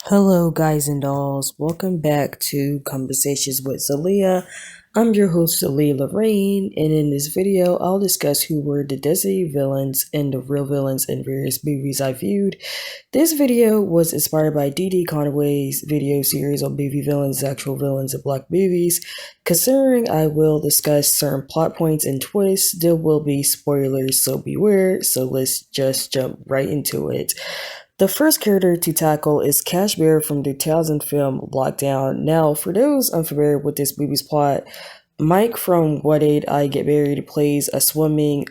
Hello, guys and dolls. Welcome back to Conversations with Xalea. I'm your host, Xalea Lorraine, and in this video, I'll discuss who were the designated villains and the real villains in various movies I viewed. This video was inspired by D.D. Conway's video series on movie villains, actual villains, and black movies. Considering I will discuss certain plot points and twists, there will be spoilers, so beware. So let's just jump right into it. The first character to tackle is Cash Bear from the 2000 film Lockdown. Now, for those unfamiliar with this movie's plot, Mike from What Did I Get Married plays a swimming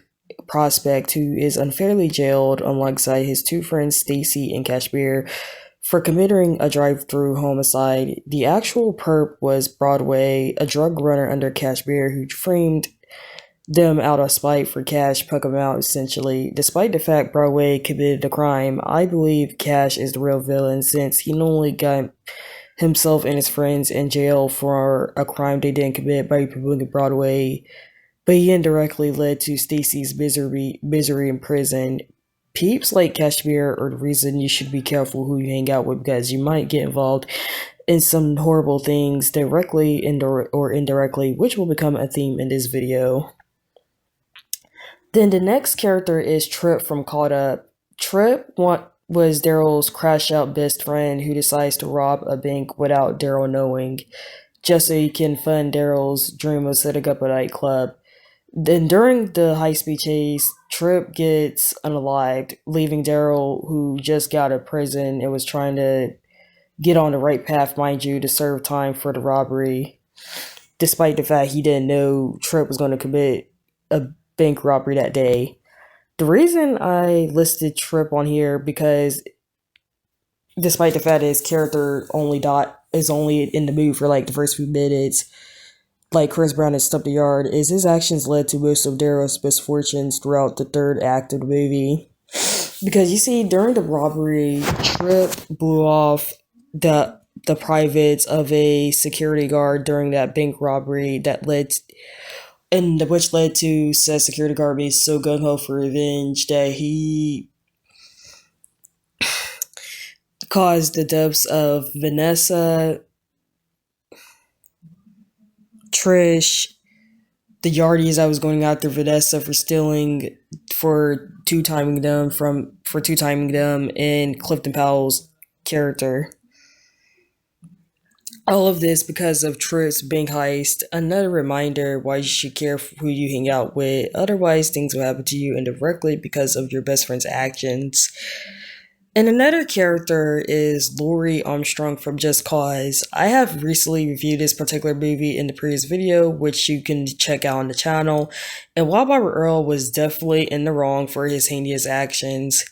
prospect who is unfairly jailed alongside his two friends Stacy and Cash Bear for committing a drive-through homicide. The actual perp was Broadway, a drug runner under Cash Bear who framed them out of spite for Cash poke him out essentially. Despite the fact Broadway committed the crime, I believe Cash is the real villain since he not only got himself and his friends in jail for a crime they didn't commit by promoting Broadway, but he indirectly led to Stacy's misery in prison. Peeps like Cashmere are the reason you should be careful who you hang out with because you might get involved in some horrible things directly or indirectly, which will become a theme in this video. Then the next character is Trip from Caught Up. Was Daryl's crash out best friend who decides to rob a bank without Daryl knowing, just so he can fund Daryl's dream of setting up a nightclub. Then during the high speed chase, Trip gets unalived, leaving Daryl, who just got out of prison and was trying to get on the right path, mind you, to serve time for the robbery, despite the fact he didn't know Trip was going to commit a bank robbery that day. The reason I listed Trip on here because despite the fact that his character is only in the movie for like the first few minutes, like Chris Brown has stumped the yard, is his actions led to most of Daryl's misfortunes throughout the third act of the movie. Because you see, during the robbery, Trip blew off the privates of a security guard during that bank robbery which led to said security guard being so gung ho for revenge that he caused the deaths of Vanessa, Trish, the Yardies I was going after Vanessa for two timing them and Clifton Powell's character. All of this because of Trip's bank heist. Another reminder why you should care who you hang out with. Otherwise, things will happen to you indirectly because of your best friend's actions. And another character is Laurie Armstrong from Just Cause. I have recently reviewed this particular movie in the previous video, which you can check out on the channel. And while Bobby Earl was definitely in the wrong for his heinous actions,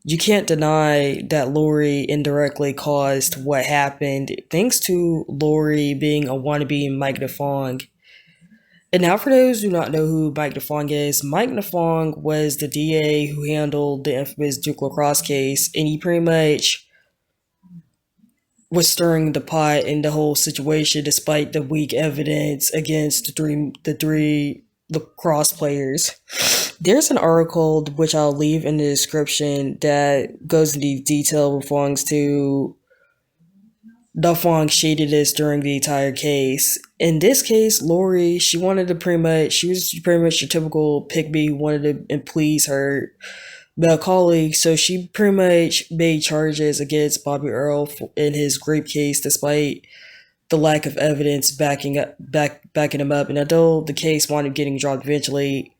you can't deny that Laurie indirectly caused what happened thanks to Laurie being a wannabe Mike DeFong. And now for those who do not know who Mike DeFong is, Mike DeFong was the DA who handled the infamous Duke Lacrosse case, and he pretty much was stirring the pot in the whole situation despite the weak evidence against the three lacrosse players. There's an article which I'll leave in the description that goes into detail response to DeFong shadiness during the entire case. In this case, Lori, she was pretty much your typical pick me who wanted to please her male colleague, so she pretty much made charges against Bobby Earl in his rape case despite the lack of evidence backing him up. And although the case wound up getting dropped eventually,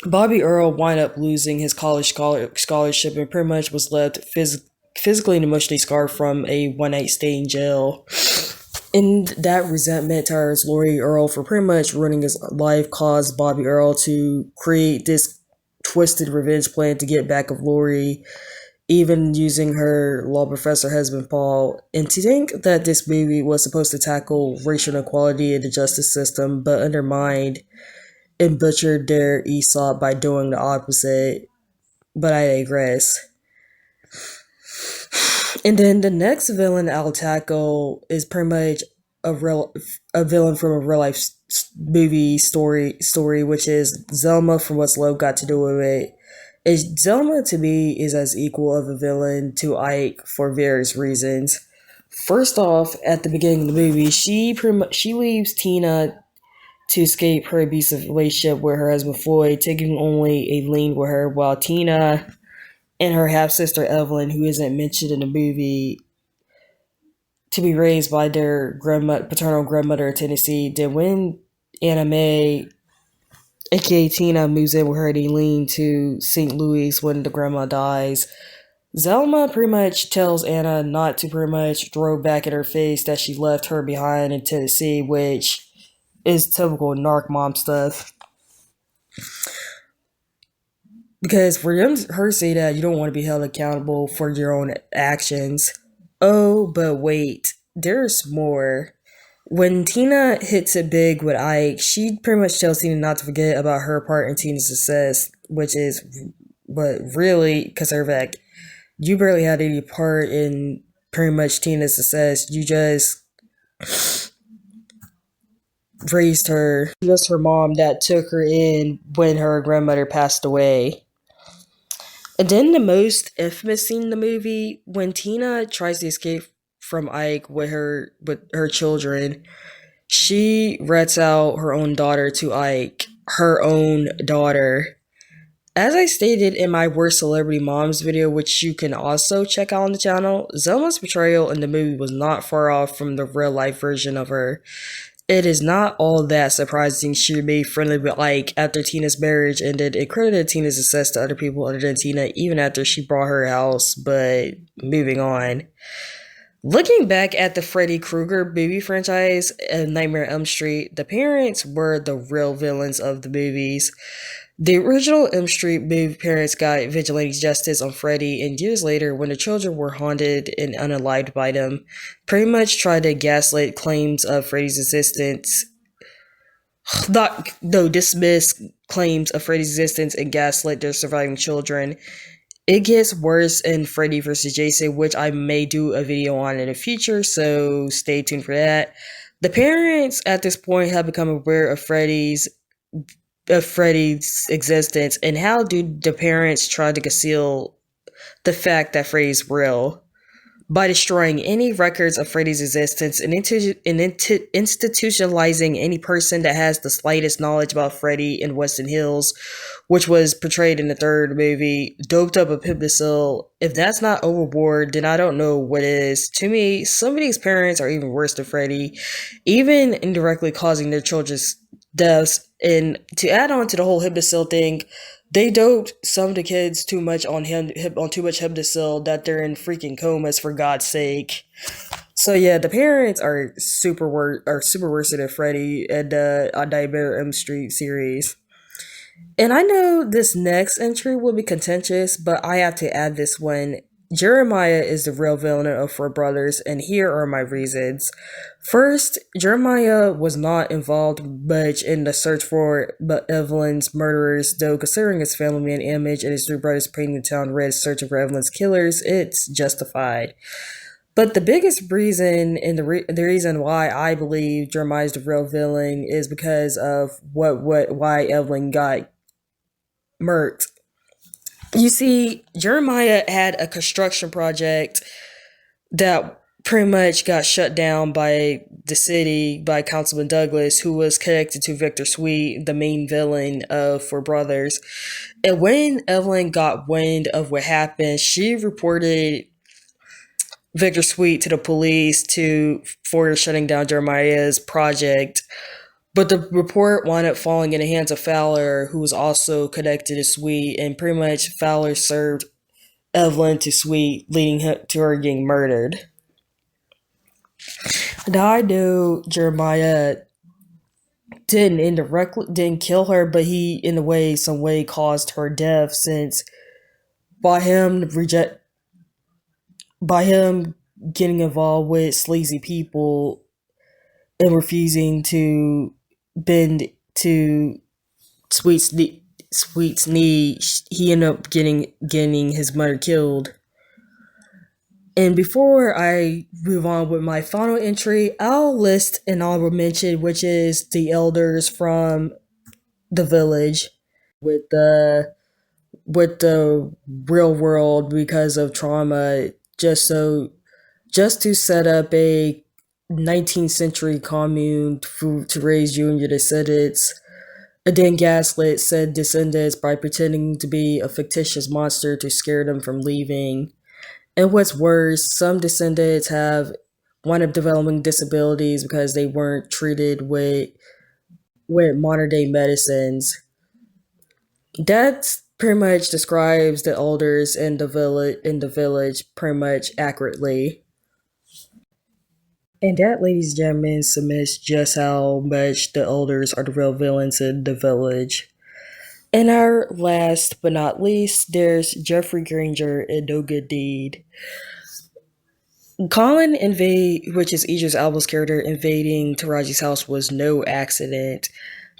Bobby Earl wound up losing his college scholarship and pretty much was left physically and emotionally scarred from a one-night stay in jail. And that resentment towards Laurie Earl for pretty much ruining his life caused Bobby Earl to create this twisted revenge plan to get back of Laurie, even using her law professor husband Paul. And to think that this movie was supposed to tackle racial inequality in the justice system, but undermined and butchered their Aesop by doing the opposite. But I digress. And then the next villain I'll tackle is pretty much a villain from a real life movie story, which is Zelma from What's Love Got to Do with It. Zelma to me is as equal of a villain to Ike for various reasons. First off, at the beginning of the movie, she leaves Tina to escape her abusive relationship with her husband Floyd, taking only Aileen with her, while Tina and her half sister Evelyn, who isn't mentioned in the movie, to be raised by their paternal grandmother in Tennessee. Then when Anna Mae, aka Tina, moves in with her and Aileen to St. Louis when the grandma dies, Zelma pretty much tells Anna not to pretty much throw back in her face that she left her behind in Tennessee, which is typical narc mom stuff. Because for her to say that you don't want to be held accountable for your own actions. Oh, but wait, there's more. When Tina hits it big with Ike, she pretty much tells Tina not to forget about her part in Tina's success, which is, but really, because her back, you barely had any part in pretty much Tina's success. You just raised her. Just her mom that took her in when her grandmother passed away. And then the most infamous scene in the movie, when Tina tries to escape from Ike with her children, she rats out her own daughter to Ike, her own daughter. As I stated in my Worst Celebrity Moms video, which you can also check out on the channel, Zelma's portrayal in the movie was not far off from the real life version of her. It is not all that surprising she remained friendly with Ike after Tina's marriage ended and credited Tina's success to other people other than Tina even after she bought her house, but moving on. Looking back at the Freddy Krueger movie franchise and Nightmare on Elm Street, the parents were the real villains of the movies. The original Elm Street movie parents got vigilante justice on Freddy, and years later, when the children were haunted and unalived by them, pretty much tried to gaslight claims of Freddy's existence. Dismiss claims of Freddy's existence and gaslight their surviving children. It gets worse in Freddy vs. Jason, which I may do a video on in the future, so stay tuned for that. The parents at this point have become aware of Freddy's existence, and how do the parents try to conceal the fact that Freddy's real? By destroying any records of Freddy's existence and institutionalizing any person that has the slightest knowledge about Freddy in Weston Hills, which was portrayed in the third movie, doped up a Pipnicil. If that's not overboard, then I don't know what is. To me, some of these parents are even worse than Freddy, even indirectly causing their children's deaths. And to add on to the whole Hypnocil thing, they doped some of the kids too much on too much Hypnocil that they're in freaking comas, for God's sake. So yeah, the parents are super worse than Freddy and Nightmare on Elm Street series. And I know this next entry will be contentious, but I have to add this one. Jeremiah is the real villain of Four Brothers, and here are my reasons. First, Jeremiah was not involved much in the search for Evelyn's murderers, though considering his family man image and his three brothers painting the town red searching for Evelyn's killers, it's justified. But the biggest reason and the reason why I believe Jeremiah is the real villain is because of why Evelyn got murked. You see, Jeremiah had a construction project that pretty much got shut down by the city, by Councilman Douglas, who was connected to Victor Sweet, the main villain of Four Brothers. And when Evelyn got wind of what happened, she reported Victor Sweet to the police for shutting down Jeremiah's project. But the report wound up falling in the hands of Fowler, who was also connected to Sweet, and pretty much Fowler served Evelyn to Sweet, leading to her getting murdered. Now I know Jeremiah didn't kill her, but he in some way caused her death, since by him getting involved with sleazy people and refusing to bend to Sweet's need, he ended up getting his mother killed. And before I move on with my final entry, I'll list an honorable mention, which is the elders from the village, with the with the real world because of trauma, just to set up a 19th century commune to raise junior descendants, and then gaslit said descendants by pretending to be a fictitious monster to scare them from leaving. And what's worse, some descendants have wound up developing disabilities because they weren't treated with modern day medicines. That pretty much describes the elders in the village pretty much accurately. And that, ladies and gentlemen, submits just how much the elders are the real villains in the village. And our last but not least, there's Jeffrey Granger in No Good Deed. Which is Idris Elba's character, invading Taraji's house was no accident.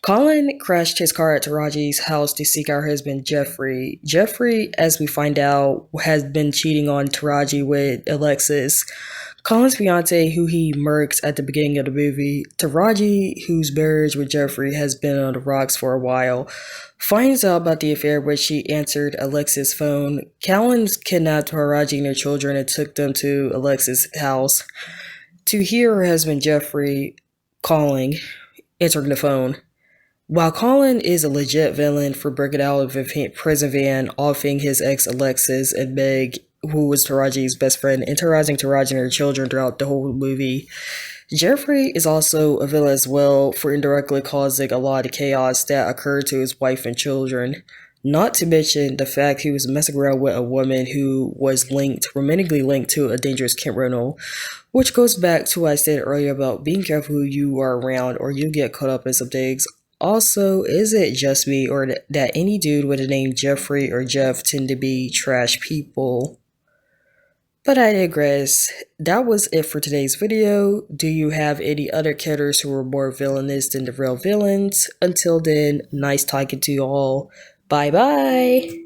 Colin crashed his car at Taraji's house to seek out her husband, Jeffrey. Jeffrey, as we find out, has been cheating on Taraji with Alexis, Colin's fiance, who he murks at the beginning of the movie. Taraji, whose marriage with Jeffrey has been on the rocks for a while, finds out about the affair when she answered Alexis' phone. Collins kidnapped Taraji and her children and took them to Alexis' house. To hear her husband Jeffrey calling, answering the phone. While Colin is a legit villain for breaking out of a prison van, offing his ex Alexis and Meg, who was Taraji's best friend, and terrorizing Taraji and her children throughout the whole movie, Jeffrey is also a villain as well for indirectly causing a lot of chaos that occurred to his wife and children. Not to mention the fact he was messing around with a woman who was romantically linked to a dangerous criminal, which goes back to what I said earlier about being careful who you are around or you get caught up in some things. Also, is it just me or that any dude with the name Jeffrey or Jeff tend to be trash people? But I digress. That was it for today's video. Do you have any other characters who were more villainous than the real villains? Until then, nice talking to you all. Bye bye.